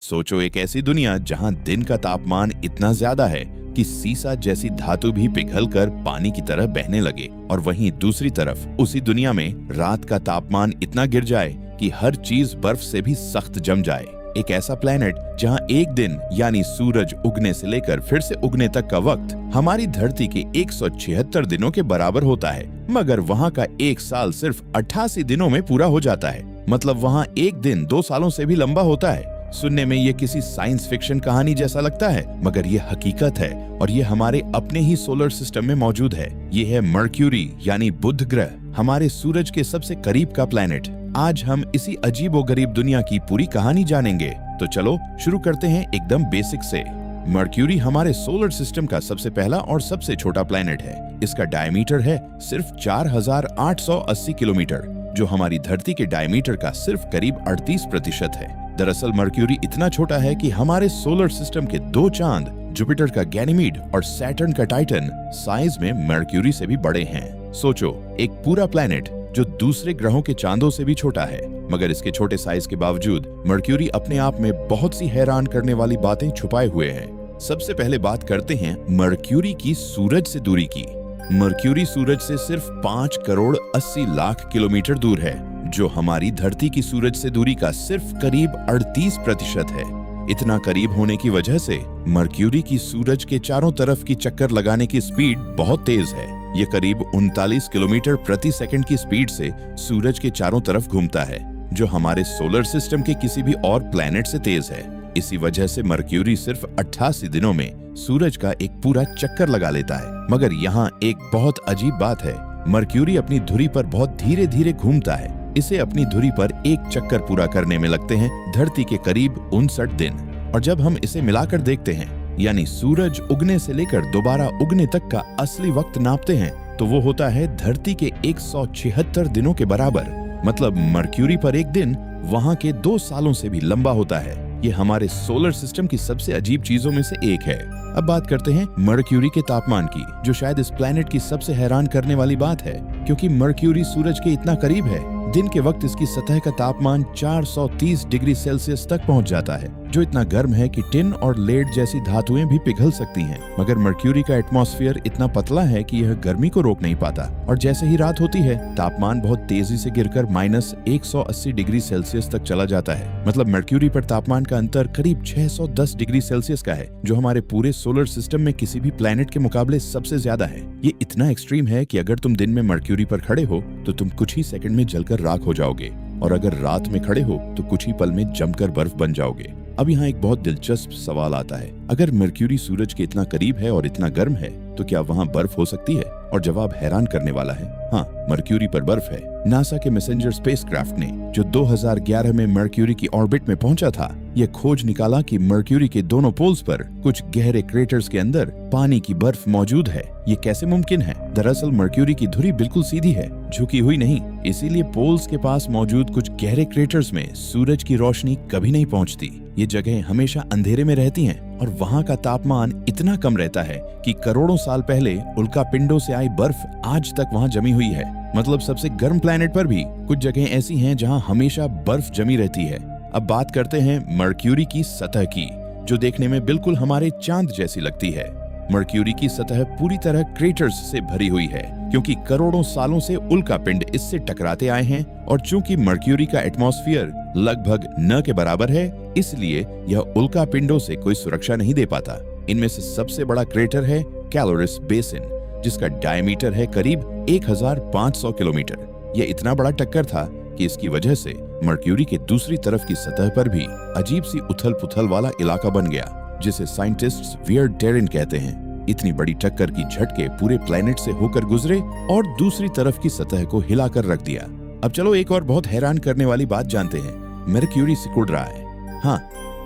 सोचो एक ऐसी दुनिया जहां दिन का तापमान इतना ज्यादा है कि सीसा जैसी धातु भी पिघलकर पानी की तरह बहने लगे, और वहीं दूसरी तरफ उसी दुनिया में रात का तापमान इतना गिर जाए कि हर चीज बर्फ से भी सख्त जम जाए। एक ऐसा प्लेनेट जहां एक दिन यानी सूरज उगने से लेकर फिर से उगने तक का वक्त हमारी धरती के 176 दिनों के बराबर होता है, मगर वहां का एक साल सिर्फ 88 दिनों में पूरा हो जाता है। मतलब वहां एक दिन 2 सालों से भी लंबा होता है। सुनने में ये किसी साइंस फिक्शन कहानी जैसा लगता है, मगर ये हकीकत है और ये हमारे अपने ही सोलर सिस्टम में मौजूद है। ये है मर्क्यूरी यानी बुध ग्रह, हमारे सूरज के सबसे करीब का प्लेनेट। आज हम इसी अजीबोगरीब दुनिया की पूरी कहानी जानेंगे। तो चलो शुरू करते हैं एकदम बेसिक से। मर्क्यूरी हमारे सोलर सिस्टम का सबसे पहला और सबसे छोटा प्लेनेट है। इसका डायमीटर है सिर्फ 4880 किलोमीटर, जो हमारी धरती के डायमीटर का सिर्फ करीब 38% है। दरअसल मर्क्यूरी इतना छोटा है कि हमारे सोलर सिस्टम के 2 चांद, जुपिटर का गैनीमीड और सैटर्न का टाइटन, साइज में मर्क्यूरी से भी बड़े हैं। सोचो, एक पूरा प्लेनेट जो दूसरे ग्रहों के चांदों से भी छोटा है, मगर इसके छोटे साइज के बावजूद मर्क्यूरी अपने आप में बहुत सी हैरान करने वाली बातें छुपाए हुए है। सबसे पहले बात करते हैं मर्क्यूरी की सूरज से दूरी की। मर्क्यूरी सूरज से सिर्फ 5 करोड़ 80 लाख किलोमीटर दूर है, जो हमारी धरती की सूरज से दूरी का सिर्फ करीब 38% है। इतना करीब होने की वजह से मर्क्यूरी की सूरज के चारों तरफ की चक्कर लगाने की स्पीड बहुत तेज है। ये करीब 39 किलोमीटर प्रति सेकंड की स्पीड से सूरज के चारों तरफ घूमता है, जो हमारे सोलर सिस्टम के किसी भी और प्लेनेट से तेज है। इसी वजह से मर्क्यूरी सिर्फ 88 दिनों में सूरज का एक पूरा चक्कर लगा लेता है। मगर यहाँ एक बहुत अजीब बात है, मर्क्यूरी अपनी धुरी पर बहुत धीरे धीरे घूमता है। इसे अपनी धुरी पर एक चक्कर पूरा करने में लगते हैं धरती के करीब 59 दिन। और जब हम इसे मिलाकर देखते हैं, यानी सूरज उगने से लेकर दोबारा उगने तक का असली वक्त नापते हैं, तो वो होता है धरती के 176 दिनों के बराबर। मतलब मर्क्यूरी पर एक दिन वहाँ के 2 सालों से भी लंबा होता है। ये हमारे सोलर सिस्टम की सबसे अजीब चीजों में से एक है। अब बात करते हैं मर्क्यूरी के तापमान की, जो शायद इस प्लेनेट की सबसे हैरान करने वाली बात है, क्योंकि मर्क्यूरी सूरज के इतना करीब है, दिन के वक्त इसकी सतह का तापमान 430 डिग्री सेल्सियस तक पहुंच जाता है, जो इतना गर्म है कि टिन और लेड जैसी धातुएं भी पिघल सकती हैं। मगर मर्क्यूरी का एटमॉस्फेयर इतना पतला है कि यह गर्मी को रोक नहीं पाता, और जैसे ही रात होती है तापमान बहुत तेजी से गिरकर -180 डिग्री सेल्सियस तक चला जाता है। मतलब मर्क्यूरी पर तापमान का अंतर करीब 610 डिग्री सेल्सियस का है, जो हमारे पूरे सोलर सिस्टम में किसी भी प्लेनेट के मुकाबले सबसे ज्यादा है। ये इतना एक्सट्रीम है कि अगर तुम दिन में मर्क्यूरी पर खड़े हो तो तुम कुछ ही सेकंड में जलकर राख हो जाओगे, और अगर रात में खड़े हो तो कुछ ही पल में जमकर बर्फ बन जाओगे। अब यहाँ एक बहुत दिलचस्प सवाल आता है, अगर मर्क्यूरी सूरज के इतना करीब है और इतना गर्म है, तो क्या वहाँ बर्फ हो सकती है? और जवाब हैरान करने वाला है, हाँ, मर्क्यूरी पर बर्फ है। नासा के मैसेंजर स्पेसक्राफ्ट ने, जो 2011 में मर्क्यूरी की ऑर्बिट में पहुंचा था, यह खोज निकाला कि मर्क्यूरी के दोनों पोल्स पर कुछ गहरे क्रेटर्स के अंदर पानी की बर्फ मौजूद है। ये कैसे मुमकिन है? दरअसल मर्क्यूरी की धुरी बिल्कुल सीधी है, झुकी हुई नहीं, इसीलिए पोल्स के पास मौजूद कुछ गहरे क्रेटर्स में सूरज की रोशनी कभी नहीं पहुंचती। ये जगह हमेशा अंधेरे में रहती हैं, और वहाँ का तापमान इतना कम रहता है कि करोड़ों साल पहले उल्कापिंडों से आई बर्फ आज तक वहाँ जमी हुई है। मतलब सबसे गर्म प्लेनेट पर भी कुछ जगह ऐसी हैं जहाँ हमेशा बर्फ जमी रहती है। अब बात करते हैं मर्क्यूरी की सतह की, जो देखने में बिल्कुल हमारे चांद जैसी लगती है। मर्क्यूरी की सतह पूरी तरह क्रेटर्स से भरी हुई है, क्योंकि करोड़ों सालों से उल्कापिंड इससे टकराते आए हैं, और चूंकि मर्क्यूरी का एटमॉस्फेयर लगभग न के बराबर है, इसलिए यह उल्कापिंडों से कोई सुरक्षा नहीं दे पाता। इनमें से सबसे बड़ा क्रेटर है कैलोरिस बेसिन, जिसका डायमीटर है करीब 1500 किलोमीटर। यह इतना बड़ा टक्कर था कि इसकी वजह से मर्क्यूरी के दूसरी तरफ की सतह पर भी अजीब सी उथल पुथल वाला इलाका बन गया, जिसे साइंटिस्ट्स वियर्ड टेरेन कहते हैं। इतनी बड़ी टक्कर की झटके पूरे प्लेनेट से होकर गुजरे और दूसरी तरफ की सतह को हिलाकर रख दिया। अब चलो एक और बहुत हैरान करने वाली बात जानते हैं। मर्क्यूरी सिकुड़ रहा है। हाँ,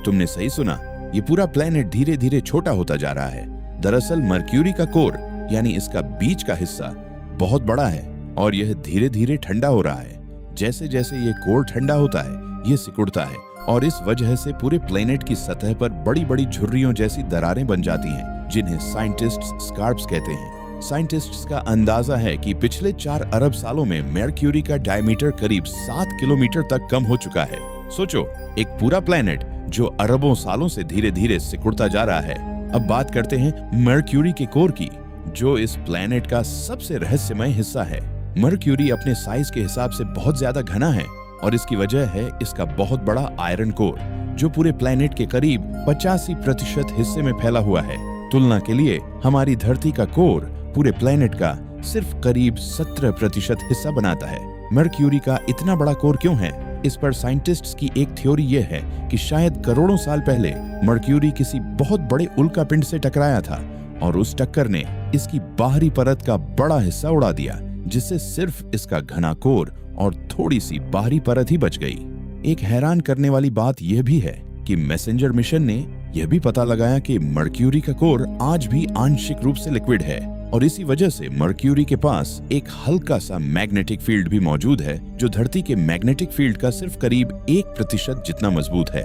तुमने सही सुना, ये पूरा प्लेनेट धीरे धीरे छोटा होता जा रहा है। दरअसल मर्क्यूरी का कोर, यानी इसका बीच का हिस्सा, बहुत बड़ा है, और यह धीरे धीरे ठंडा हो रहा है। जैसे जैसे ये कोर ठंडा होता है, ये सिकुड़ता है, और इस वजह से पूरे प्लेनेट की सतह पर बड़ी बड़ी झुर्रियों जैसी दरारें बन जाती हैं, जिन्हें साइंटिस्ट्स स्कार्प्स कहते हैं। साइंटिस्ट्स का अंदाजा है कि पिछले 4 अरब सालों में मर्क्यूरी का डायमीटर करीब 7 किलोमीटर तक कम हो चुका है। सोचो, एक पूरा प्लेनेट जो अरबों सालों से धीरे धीरे सिकुड़ता जा रहा है। अब बात करते हैं मर्क्यूरी के कोर की, जो इस प्लेनेट का सबसे रहस्यमय हिस्सा है। मर्क्यूरी अपने साइज के हिसाब से बहुत ज्यादा घना है और इसकी वजह है इसका बहुत बड़ा आयरन कोर, जो पूरे प्लेनेट के करीब 85% हिस्से में फैला हुआ है। तुलना के लिए हमारी धरती का कोर पूरे प्लेनेट का सिर्फ करीब 17% हिस्सा बनाता है। मर्क्यूरी का इतना बड़ा कोर क्यों है? इस पर साइंटिस्ट्स की एक थ्योरी ये है कि शायद करोड़ों साल पहले मर्क्यूरी किसी बहुत बड़े उल्कापिंड से टकराया था और उस टक्कर ने इसकी बाहरी परत का बड़ा हिस्सा उड़ा दिया, जिससे सिर्फ इसका घना कोर और थोड़ी सी बाहरी परत ही बच गई। एक हैरान करने वाली बात यह भी है कि मैसेंजर मिशन ने यह भी पता लगाया कि मर्क्यूरी का कोर आज भी आंशिक रूप से लिक्विड है और इसी वजह से मर्क्यूरी के पास एक हल्का सा मैग्नेटिक फील्ड भी मौजूद है, जो धरती के मैग्नेटिक फील्ड का सिर्फ करीब 1% जितना मजबूत है।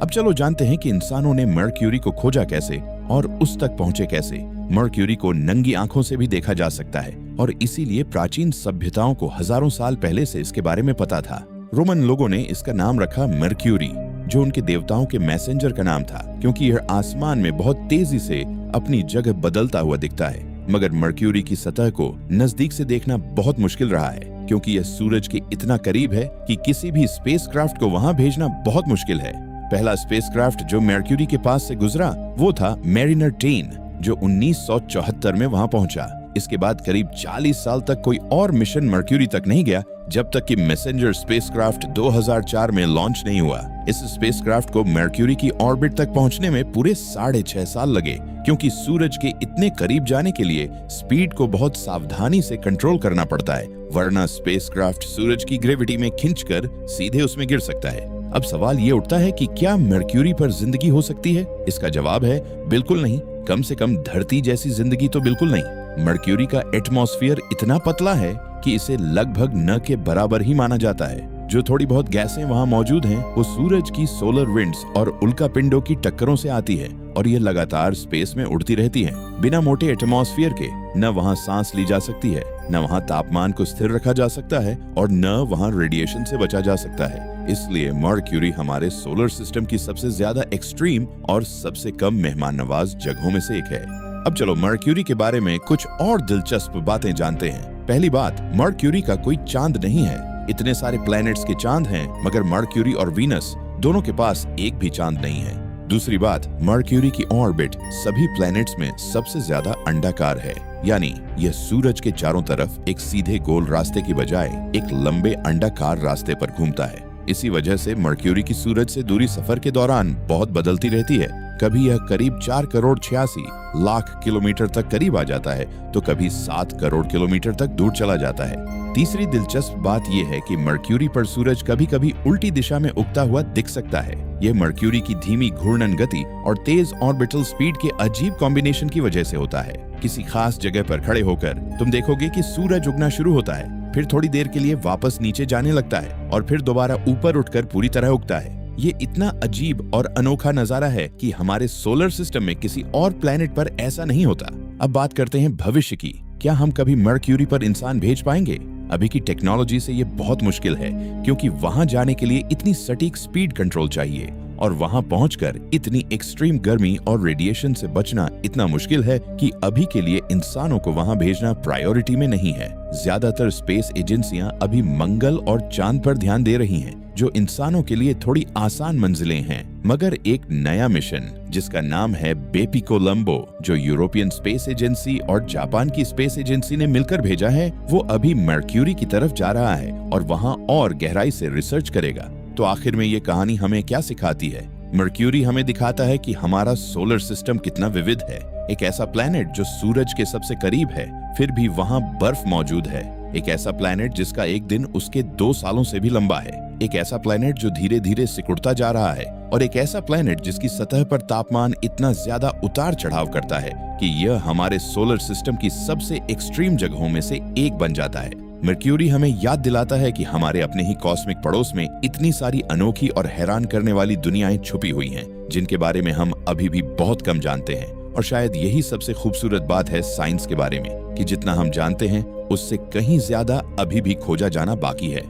अब चलो जानते हैं कि इंसानों ने मर्क्यूरी को खोजा कैसे और उस तक पहुंचे कैसे। मर्क्यूरी को नंगी आंखों से भी देखा जा सकता है और इसीलिए प्राचीन सभ्यताओं को हजारों साल पहले से इसके बारे में पता था। रोमन लोगों ने इसका नाम रखा मर्क्यूरी, जो उनके देवताओं के मैसेंजर का नाम था, क्योंकि यह आसमान में बहुत तेजी से अपनी जगह बदलता हुआ दिखता है। मगर मर्क्यूरी की सतह को नजदीक से देखना बहुत मुश्किल रहा है, क्योंकि यह सूरज के इतना करीब है कि किसी भी स्पेसक्राफ्ट को वहां भेजना बहुत मुश्किल है। पहला स्पेसक्राफ्ट जो मर्क्यूरी के पास से गुजरा वो था मैरिनर 10, जो 1974 में वहां पहुंचा। इसके बाद करीब 40 साल तक कोई और मिशन मर्क्यूरी तक नहीं गया, जब तक कि मैसेंजर स्पेसक्राफ्ट 2004 में लॉन्च नहीं हुआ। इस स्पेसक्राफ्ट को मर्क्यूरी की ऑर्बिट तक पहुंचने में पूरे 6.5 साल लगे, क्योंकि सूरज के इतने करीब जाने के लिए स्पीड को बहुत सावधानी से कंट्रोल करना पड़ता है, वरना स्पेसक्राफ्ट सूरज की ग्रेविटी में खिंचकर सीधे उसमें गिर सकता है। अब सवाल ये उठता है कि क्या मर्क्यूरी पर जिंदगी हो सकती है? इसका जवाब है बिल्कुल नहीं। कम से कम धरती जैसी जिंदगी तो बिल्कुल नहीं। मर्क्यूरी का एटमॉस्फेयर इतना पतला है कि इसे लगभग न के बराबर ही माना जाता है। जो थोड़ी बहुत गैसें वहां मौजूद हैं, वो सूरज की सोलर विंड्स और उल्कापिंडों की टक्करों से आती है और ये लगातार स्पेस में उड़ती रहती हैं। बिना मोटे एटमॉस्फेयर के न वहां सांस ली जा सकती है, न वहां तापमान को स्थिर रखा जा सकता है और न वहां रेडिएशन से बचा जा सकता है। इसलिए मर्क्यूरी हमारे सोलर सिस्टम की सबसे ज्यादा एक्सट्रीम और सबसे कम मेहमान नवाज जगहों में से एक है। अब चलो मर्क्यूरी के बारे में कुछ और दिलचस्प बातें जानते हैं। पहली बात, मर्क्यूरी का कोई चांद नहीं है। इतने सारे प्लैनेट्स के चांद हैं, मगर मर्क्यूरी और वीनस दोनों के पास एक भी चांद नहीं है। दूसरी बात, मर्क्यूरी की ऑर्बिट सभी प्लैनेट्स में सबसे ज्यादा अंडाकार है, यानी यह सूरज के चारों तरफ एक सीधे गोल रास्ते की बजाय एक लंबे अंडाकार रास्ते पर घूमता है। इसी वजह से मर्क्यूरी की सूरज से दूरी सफर के दौरान बहुत बदलती रहती है। कभी यह करीब 4 करोड़ 86 लाख किलोमीटर तक करीब आ जाता है, तो कभी 7 करोड़ किलोमीटर तक दूर चला जाता है। तीसरी दिलचस्प बात यह है कि मर्क्यूरी पर सूरज कभी कभी उल्टी दिशा में उगता हुआ दिख सकता है। यह मर्क्यूरी की धीमी घूर्णन गति और तेज ऑर्बिटल स्पीड के अजीब कॉम्बिनेशन की वजह से होता है। किसी खास जगह पर खड़े होकर तुम देखोगे कि सूरज उगना शुरू होता है, फिर थोड़ी देर के लिए वापस नीचे जाने लगता है और फिर दोबारा ऊपर उठकर पूरी तरह उगता है। ये इतना अजीब और अनोखा नजारा है कि हमारे सोलर सिस्टम में किसी और प्लेनेट पर ऐसा नहीं होता। अब बात करते हैं भविष्य की। क्या हम कभी मर्क्यूरी पर इंसान भेज पाएंगे? अभी की टेक्नोलॉजी से ये बहुत मुश्किल है, क्योंकि वहां जाने के लिए इतनी सटीक स्पीड कंट्रोल चाहिए और वहां पहुंचकर इतनी एक्सट्रीम गर्मी और रेडिएशन से बचना इतना मुश्किल है कि अभी के लिए इंसानों को वहां भेजना प्रायोरिटी में नहीं है। ज्यादातर स्पेस एजेंसियां अभी मंगल और चांद पर ध्यान दे रही हैं, जो इंसानों के लिए थोड़ी आसान मंजिलें हैं। मगर एक नया मिशन जिसका नाम है बेपीकोलंबो, जो यूरोपियन स्पेस एजेंसी और जापान की स्पेस एजेंसी ने मिलकर भेजा है, वो अभी मर्क्यूरी की तरफ जा रहा है और वहां और गहराई से रिसर्च करेगा। तो आखिर में ये कहानी हमें क्या सिखाती है? मर्क्यूरी हमें दिखाता है कि हमारा सोलर सिस्टम कितना विविध है। एक ऐसा प्लैनेट जो सूरज के सबसे करीब है, फिर भी वहां बर्फ मौजूद है। एक ऐसा प्लैनेट जिसका एक दिन उसके 2 सालों से भी लंबा है। एक ऐसा प्लैनेट जो धीरे धीरे सिकुड़ता जा रहा है और एक ऐसा प्लैनेट जिसकी सतह पर तापमान इतना ज्यादा उतार चढ़ाव करता है कि यह हमारे सोलर सिस्टम की सबसे एक्सट्रीम जगहों में से एक बन जाता है। मर्क्यूरी हमें याद दिलाता है कि हमारे अपने ही कॉस्मिक पड़ोस में इतनी सारी अनोखी और हैरान करने वाली दुनियाएं छुपी हुई हैं, जिनके बारे में हम अभी भी बहुत कम जानते हैं। और शायद यही सबसे खूबसूरत बात है साइंस के बारे में, कि जितना हम जानते हैं उससे कहीं ज्यादा अभी भी खोजा जाना बाकी है।